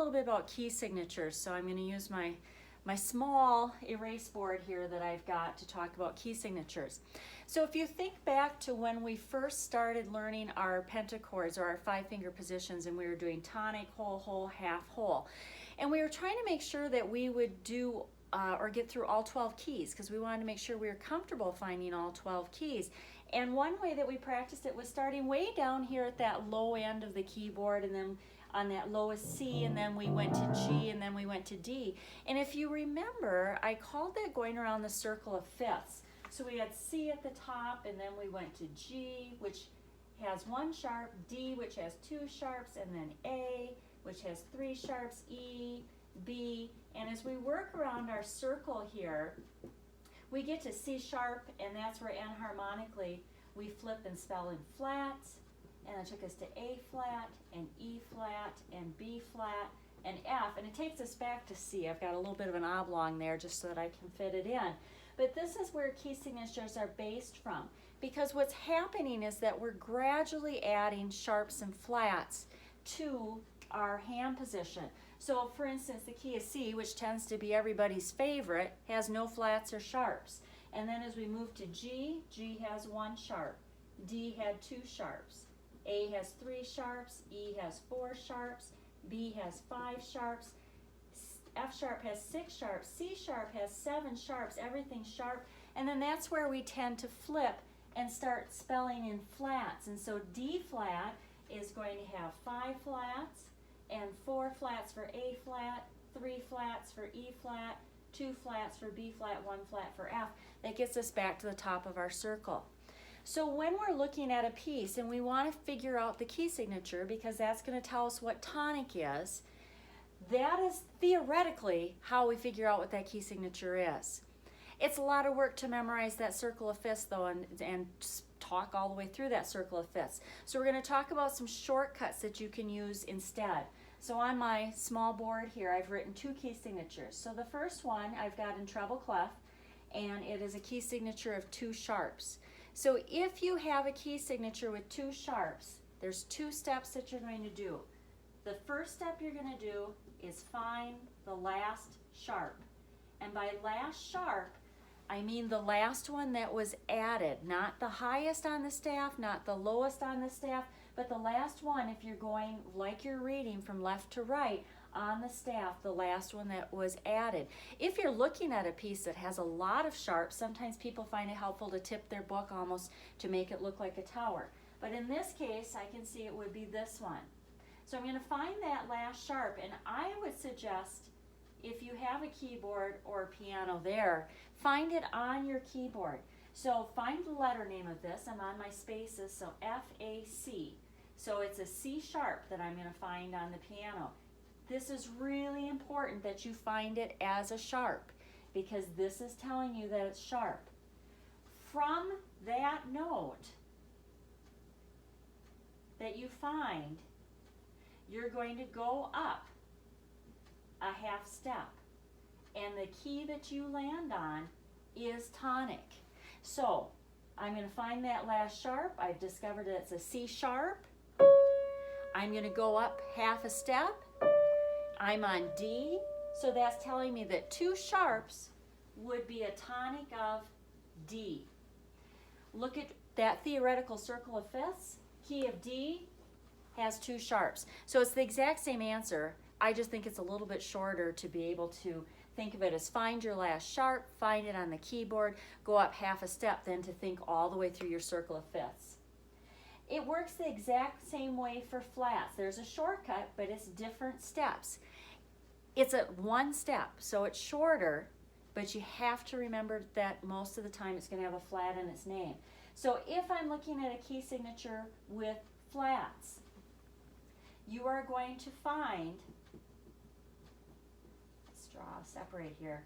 little bit about key signatures. So I'm going to use my small erase board here that I've got to talk about key signatures. So if you think back to when we first started learning our pentachords or our 5-finger positions, and we were doing tonic, whole, whole, half, whole, and we were trying to make sure that we would do or get through all 12 keys, because we wanted to make sure we were comfortable finding all 12 keys. And one way that we practiced it was starting way down here at that low end of the keyboard, and then on that lowest C, and then we went to G, and then we went to D. And if you remember, I called that going around the circle of fifths. So we had C at the top, and then we went to G, which has 1 sharp, D, which has 2 sharps, and then A, which has 3 sharps, E, B, and as we work around our circle here, we get to C sharp, and that's where enharmonically we flip and spell in flats, and it took us to A flat, and E flat, and B flat, and F, and it takes us back to C. I've got a little bit of an oblong there just so that I can fit it in. But this is where key signatures are based from, because what's happening is that we're gradually adding sharps and flats to our hand position. So for instance, the key of C, which tends to be everybody's favorite, has no flats or sharps. And then as we move to G, G has 1 sharp, D had 2 sharps, A has 3 sharps, E has 4 sharps, B has 5 sharps, F sharp has 6 sharps, C sharp has 7 sharps, everything's sharp. And then that's where we tend to flip and start spelling in flats. And so D flat is going to have 5 flats, and 4 flats for A flat, 3 flats for E flat, 2 flats for B flat, 1 flat for F. That gets us back to the top of our circle. So when we're looking at a piece and we want to figure out the key signature, because that's going to tell us what tonic is, that is theoretically how we figure out what that key signature is. It's a lot of work to memorize that circle of fifths though, and talk all the way through that circle of fifths. So we're going to talk about some shortcuts that you can use instead. So on my small board here, I've written 2 key signatures. So the first one I've got in treble clef, and it is a key signature of 2 sharps. So if you have a key signature with 2 sharps, there's 2 steps that you're going to do. The first step you're going to do is find the last sharp. And by last sharp, I mean the last one that was added, not the highest on the staff, not the lowest on the staff, but the last one, if you're going like you're reading from left to right on the staff, the last one that was added. If you're looking at a piece that has a lot of sharps, sometimes people find it helpful to tip their book almost to make it look like a tower. But in this case, I can see it would be this one. So I'm going to find that last sharp, and I would suggest, if you have a keyboard or a piano there, find it on your keyboard. So find the letter name of this. I'm on my spaces, so F-A-C. So it's a C sharp that I'm going to find on the piano. This is really important that you find it as a sharp, because this is telling you that it's sharp. From that note that you find, you're going to go up a half step, and the key that you land on is tonic. So I'm going to find that last sharp. I've discovered that it's a C sharp. I'm going to go up half a step. I'm on D, so that's telling me that 2 sharps would be a tonic of D. Look at that theoretical circle of fifths. Key of D has 2 sharps. So it's the exact same answer. I just think it's a little bit shorter to be able to think of it as find your last sharp, find it on the keyboard, go up half a step, then to think all the way through your circle of fifths. It works the exact same way for flats. There's a shortcut, but it's different steps. It's a 1 step, so it's shorter, but you have to remember that most of the time it's going to have a flat in its name. So if I'm looking at a key signature with flats, you are going to find, let's draw, separate here,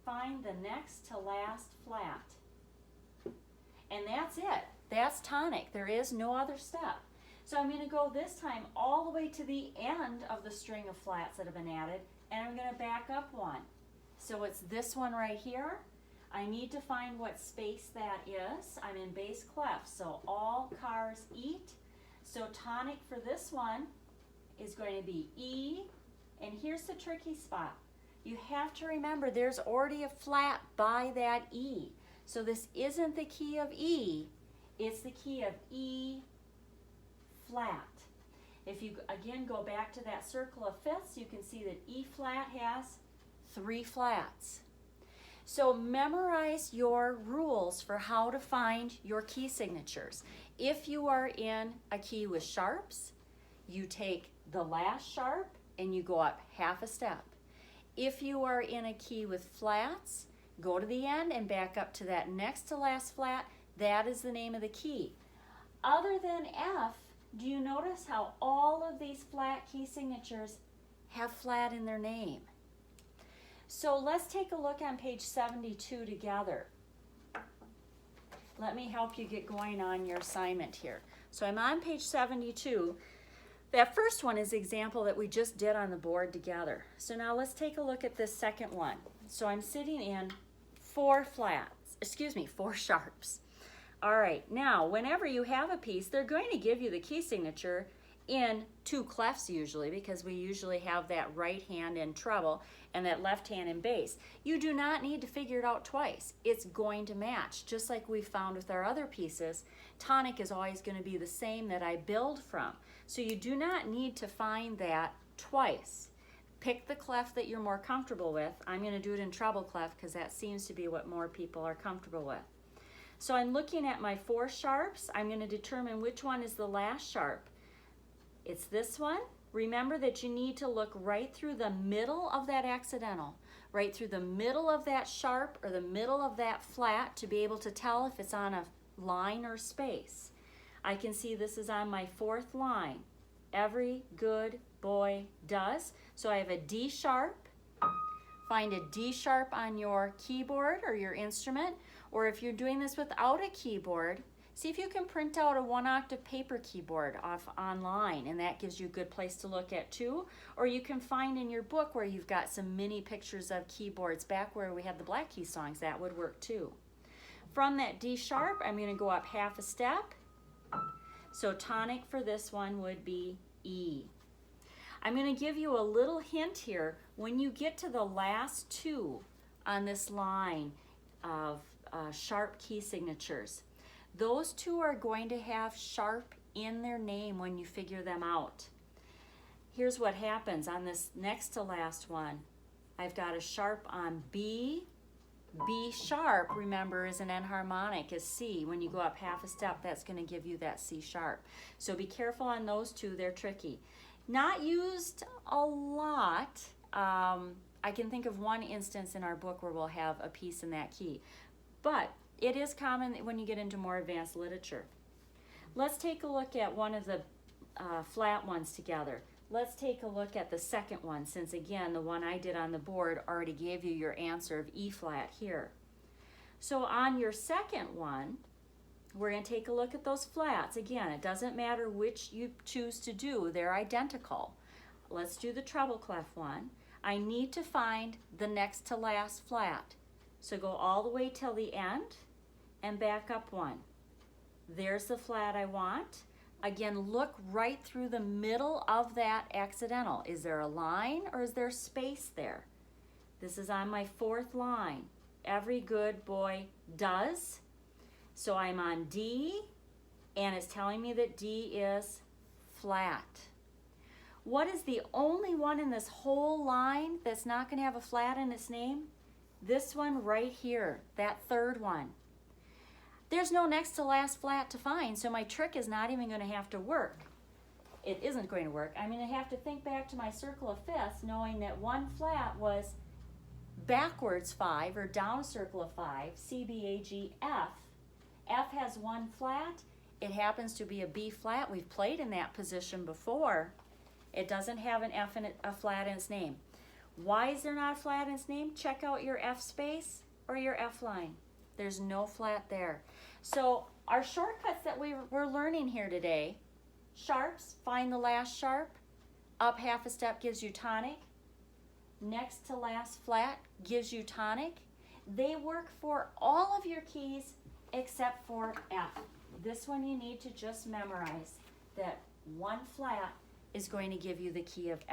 find the next to last flat. And that's it. That's tonic. There is no other step. So I'm going to go this time all the way to the end of the string of flats that have been added, and I'm going to back up 1. So it's this one right here. I need to find what space that is. I'm in bass clef, so all cars eat. So tonic for this one is going to be E, and here's the tricky spot. You have to remember there's already a flat by that E. So this isn't the key of E, it's the key of E flat. If you again go back to that circle of fifths, you can see that E flat has 3 flats. So memorize your rules for how to find your key signatures. If you are in a key with sharps, you take the last sharp and you go up half a step. If you are in a key with flats, go to the end and back up to that next to last flat. That is the name of the key. Other than F, do you notice how all of these flat key signatures have flat in their name? So let's take a look on page 72 together. Let me help you get going on your assignment here. So I'm on page 72. That first one is the example that we just did on the board together. So now let's take a look at this second one. So I'm sitting in 4 sharps. All right, now whenever you have a piece, they're going to give you the key signature in 2 clefs usually, because we usually have that right hand in treble and that left hand in bass. You do not need to figure it out twice. It's going to match, just like we found with our other pieces. Tonic is always going to be the same that I build from. So you do not need to find that twice. Pick the clef that you're more comfortable with. I'm going to do it in treble clef because that seems to be what more people are comfortable with. So I'm looking at my 4 sharps. I'm going to determine which one is the last sharp. It's this one. Remember that you need to look right through the middle of that accidental, right through the middle of that sharp or the middle of that flat to be able to tell if it's on a line or space. I can see this is on my 4th line. Every good boy does. So I have a D sharp. Find a D sharp on your keyboard or your instrument, or if you're doing this without a keyboard, see if you can print out a 1-octave paper keyboard off online, and that gives you a good place to look at too. Or you can find in your book where you've got some mini pictures of keyboards back where we had the Black Key songs. That would work too. From that D sharp, I'm going to go up half a step. So tonic for this one would be E. I'm going to give you a little hint here. When you get to the last 2 on this line of sharp key signatures, those 2 are going to have sharp in their name when you figure them out. Here's what happens on this next to last one. I've got a sharp on B. B sharp, remember, is an enharmonic, is C. When you go up half a step, that's going to give you that C sharp. So be careful on those 2, they're tricky. Not used a lot. I can think of one instance in our book where we'll have a piece in that key. But it is common when you get into more advanced literature. Let's take a look at one of the flat ones together. Let's take a look at the second one, since again, the one I did on the board already gave you your answer of E flat here. So on your second one, we're going to take a look at those flats. Again, it doesn't matter which you choose to do, they're identical. Let's do the treble clef one. I need to find the next to last flat. So go all the way till the end and back up 1. There's the flat I want. Again, look right through the middle of that accidental. Is there a line or is there space there? This is on my 4th line. Every good boy does. So I'm on D, and it's telling me that D is flat. What is the only one in this whole line that's not going to have a flat in its name? This one right here, that 3rd one. There's no next to last flat to find, so my trick is not even going to have to work. It isn't going to work. I'm going to have to think back to my circle of fifths, knowing that 1 flat was backwards 5, or down a circle of 5, C, B, A, G, F. F has 1 flat. It happens to be a B flat. We've played in that position before. It doesn't have an F and a flat in its name. Why is there not a flat in its name? Check out your F space or your F line. There's no flat there. So our shortcuts that we're learning here today, sharps, find the last sharp, up half a step gives you tonic, next to last flat gives you tonic. They work for all of your keys except for F. This one you need to just memorize, that 1 flat is going to give you the key of